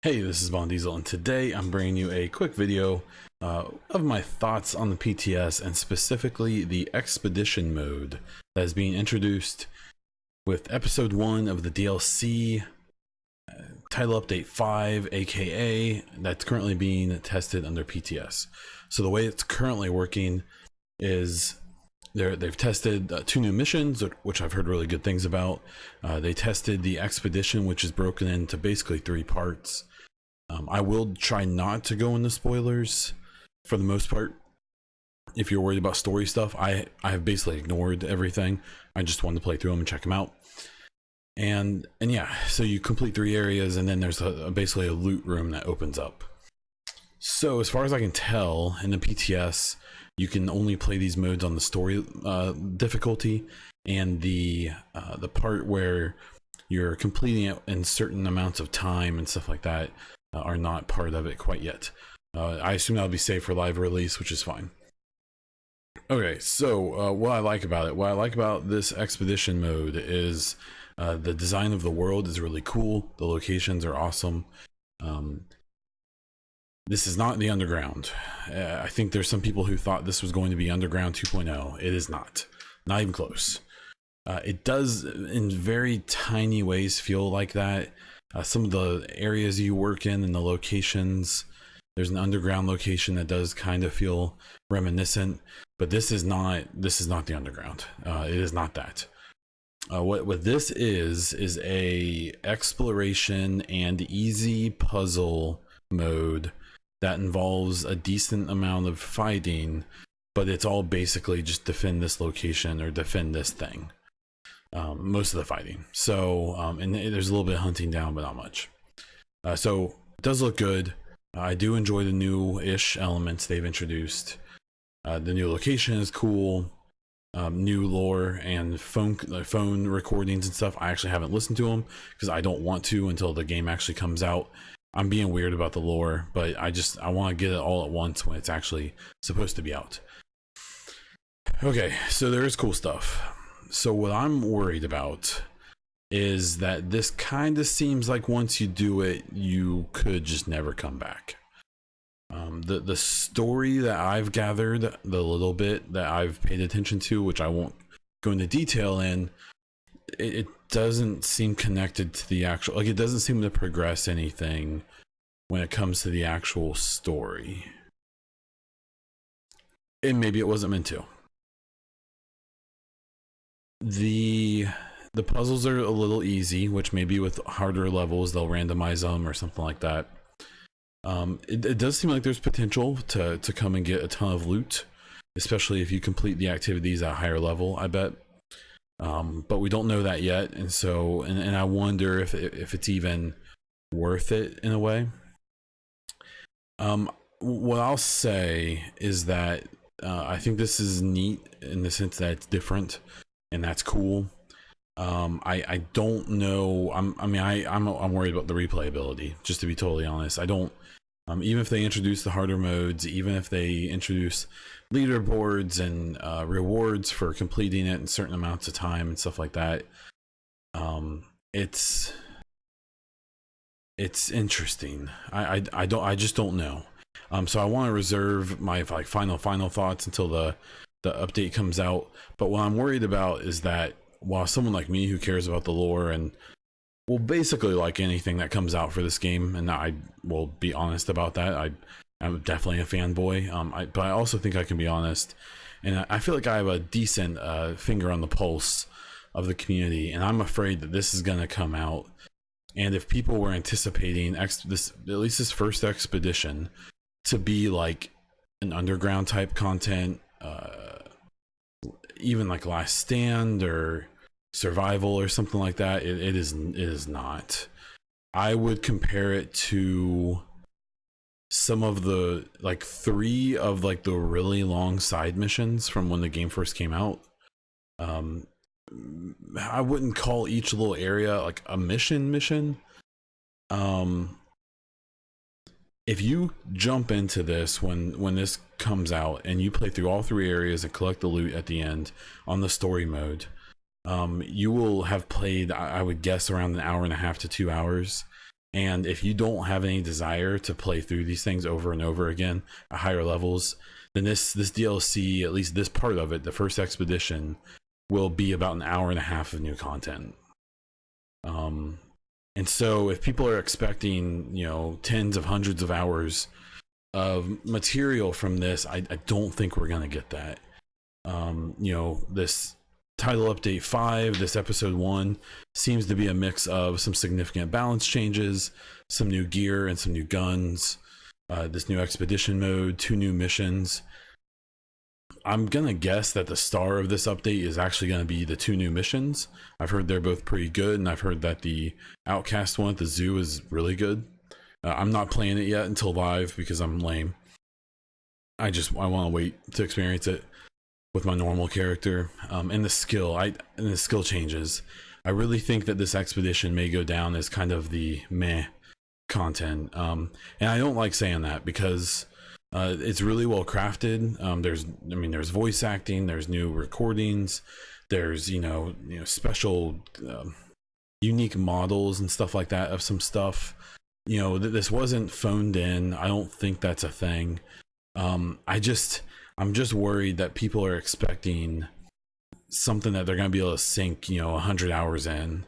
Hey, this is Von Diesel, and today I'm bringing you a quick video of my thoughts on the PTS, and specifically the Expedition mode that is being introduced with Episode 1 of the DLC, Title Update 5, aka that's currently being tested under PTS. So the way it's currently working is they've tested 2 new missions, which I've heard really good things about. They tested the Expedition, which is broken into basically 3 parts. I will try not to go into spoilers for the most part. If you're worried about story stuff, I have basically ignored everything. I just wanted to play through them and check them out. And yeah, so you complete 3 areas, and then there's basically a loot room that opens up. So as far as I can tell, in the PTS, you can only play these modes on the story difficulty, and the part where you're completing it in certain amounts of time and stuff like that are not part of it quite yet. I assume that'll be saved for live release, which is fine. Okay, so what I like about this Expedition mode is the design of the world is really cool. The locations are awesome. This is not the Underground. I think there's some people who thought this was going to be Underground 2.0. It is not even close. It does in very tiny ways feel like that. Some of the areas you work in and the locations, there's an underground location that does kind of feel reminiscent, but this is not the Underground. It is not that. What this is a exploration and easy puzzle mode that involves a decent amount of fighting, but it's all basically just defend this location or defend this thing. Most of the fighting. So and there's a little bit of hunting down, but not much. So it does look good. I do enjoy the new-ish elements they've introduced. The new location is cool. New lore and phone recordings and stuff. I actually haven't listened to them because I don't want to until the game actually comes out. I'm being weird about the lore, but I want to get it all at once when it's actually supposed to be out. Okay, so there is cool stuff. So what I'm worried about is that this kind of seems like once you do it, you could just never come back. The story that I've gathered, the little bit that I've paid attention to, which I won't go into detail in, it doesn't seem connected to the actual, like, it doesn't seem to progress anything when it comes to the actual story. And maybe it wasn't meant to. The puzzles are a little easy, which maybe with harder levels they'll randomize them or something like that. It does seem like there's potential to come and get a ton of loot, especially if you complete the activities at a higher level, I bet. But we don't know that yet, and so and I wonder if it's even worth it in a way. What I'll say is that I think this is neat in the sense that it's different, and that's cool. I don't know. I'm worried about the replayability, just to be totally honest. I don't. Even if they introduce the harder modes, even if they introduce leaderboards and rewards for completing it in certain amounts of time and stuff like that, it's interesting. I just don't know. So I want to reserve my final thoughts until the update comes out. But what I'm worried about is that while someone like me who cares about the lore and will basically like anything that comes out for this game, and I will be honest about that, I'm definitely a fanboy, but I also think I can be honest, and I feel like I have a decent finger on the pulse of the community, and I'm afraid that this is going to come out, and if people were anticipating at least this first expedition to be like an underground type content, even like Last Stand or Survival or something like that, it is not. I would compare it to some of the 3 of the really long side missions from when the game first came out. I wouldn't call each little area like a mission. If you jump into this when this comes out and you play through all 3 areas and collect the loot at the end on the story mode, you will have played, I would guess, around an hour and a half to 2 hours, And if you don't have any desire to play through these things over and over again at higher levels, then this DLC, at least this part of it, the first expedition, will be about an hour and a half of new content. And so if people are expecting, you know, tens of hundreds of hours of material from this, I don't think we're gonna get that. You know, this title update 5, this episode 1, seems to be a mix of some significant balance changes, some new gear and some new guns, this new expedition mode, 2 new missions. I'm gonna guess that the star of this update is actually gonna be the 2 new missions. I've heard they're both pretty good, and I've heard that the Outcast one at the zoo is really good. I'm not playing it yet until live because I'm lame. I want to wait to experience it with my normal character, and the skill changes. I really think that this expedition may go down as kind of the meh content, and I don't like saying that because it's really well crafted. There's voice acting, there's new recordings, there's special unique models and stuff like that of some stuff. This wasn't phoned in. I don't think that's a thing. I'm just worried that people are expecting something that they're going to be able to sink 100 hours in,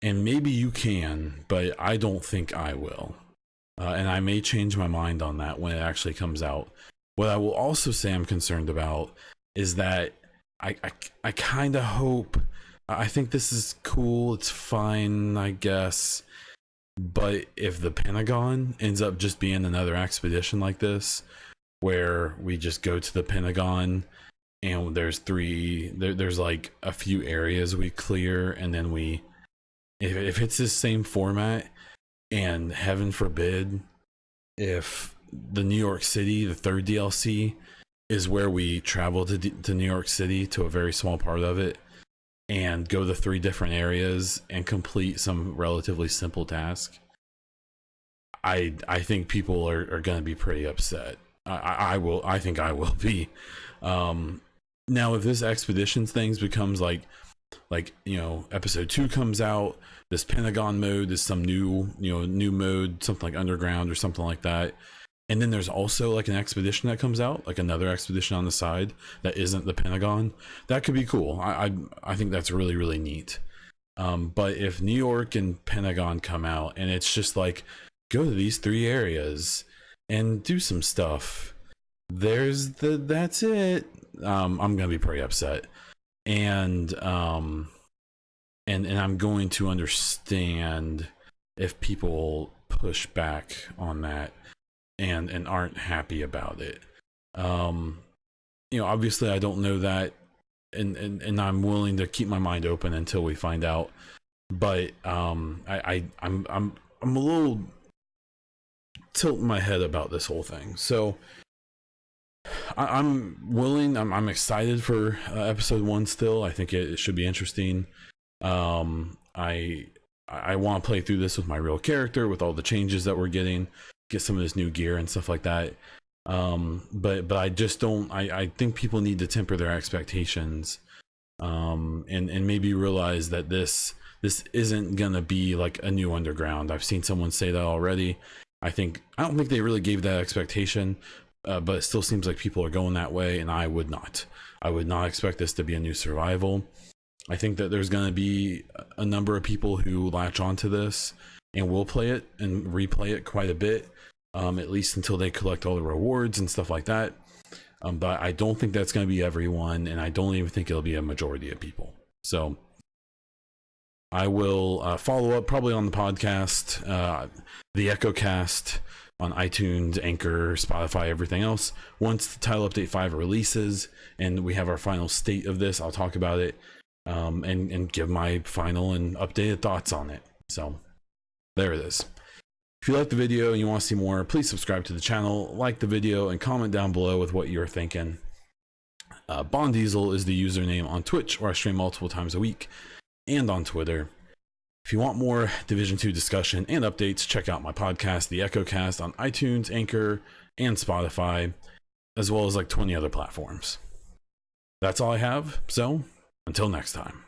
and maybe you can, but I don't think I will. And I may change my mind on that when it actually comes out. What I will also say I'm concerned about is that I kind of hope, I think this is cool, it's fine, I guess, but if the Pentagon ends up just being another expedition like this, where we just go to the Pentagon and there's like a few areas we clear, and then if it's the same format, and heaven forbid if the New York City, the 3rd DLC, is where we travel to New York City, to a very small part of it, and go to 3 different areas and complete some relatively simple task, I think people are going to be pretty upset. I think I will be. Now if this expeditions things becomes like episode 2 comes out, this Pentagon mode is some new mode, something like underground or something like that, and then there's also like an expedition that comes out, like another expedition on the side that isn't the Pentagon, that could be cool. I think that's really, really neat. But if New York and Pentagon come out and it's just like, go to these 3 areas and do some stuff, that's it, I'm gonna be pretty upset. And I'm going to understand if people push back on that and aren't happy about it. Obviously I don't know that, and I'm willing to keep my mind open until we find out. But I'm a little tilting my head about this whole thing. So I'm excited for episode 1 still. I think it should be interesting. I want to play through this with my real character, with all the changes that we're getting, get some of this new gear and stuff like that. But I just don't, I think people need to temper their expectations, and maybe realize that this isn't gonna be like a new Underground. I've seen someone say that already. I don't think they really gave that expectation, but it still seems like people are going that way, and I would not expect this to be a new Survival. I think that there's going to be a number of people who latch onto this and will play it and replay it quite a bit, at least until they collect all the rewards and stuff like that. But I don't think that's going to be everyone, and I don't even think it'll be a majority of people. So I will follow up probably on the podcast, the EchoCast, on iTunes, Anchor, Spotify, everything else. Once the title update 5 releases and we have our final state of this, I'll talk about it, and give my final and updated thoughts on it. So there it is. If you like the video and you want to see more, please subscribe to the channel, like the video, and comment down below with what you're thinking. Bond Diesel is the username on Twitch, where I stream multiple times a week, and on Twitter. If you want more Division 2 discussion and updates, check out my podcast, The EchoCast, on iTunes, Anchor, and Spotify, as well as like 20 other platforms. That's all I have, so until next time.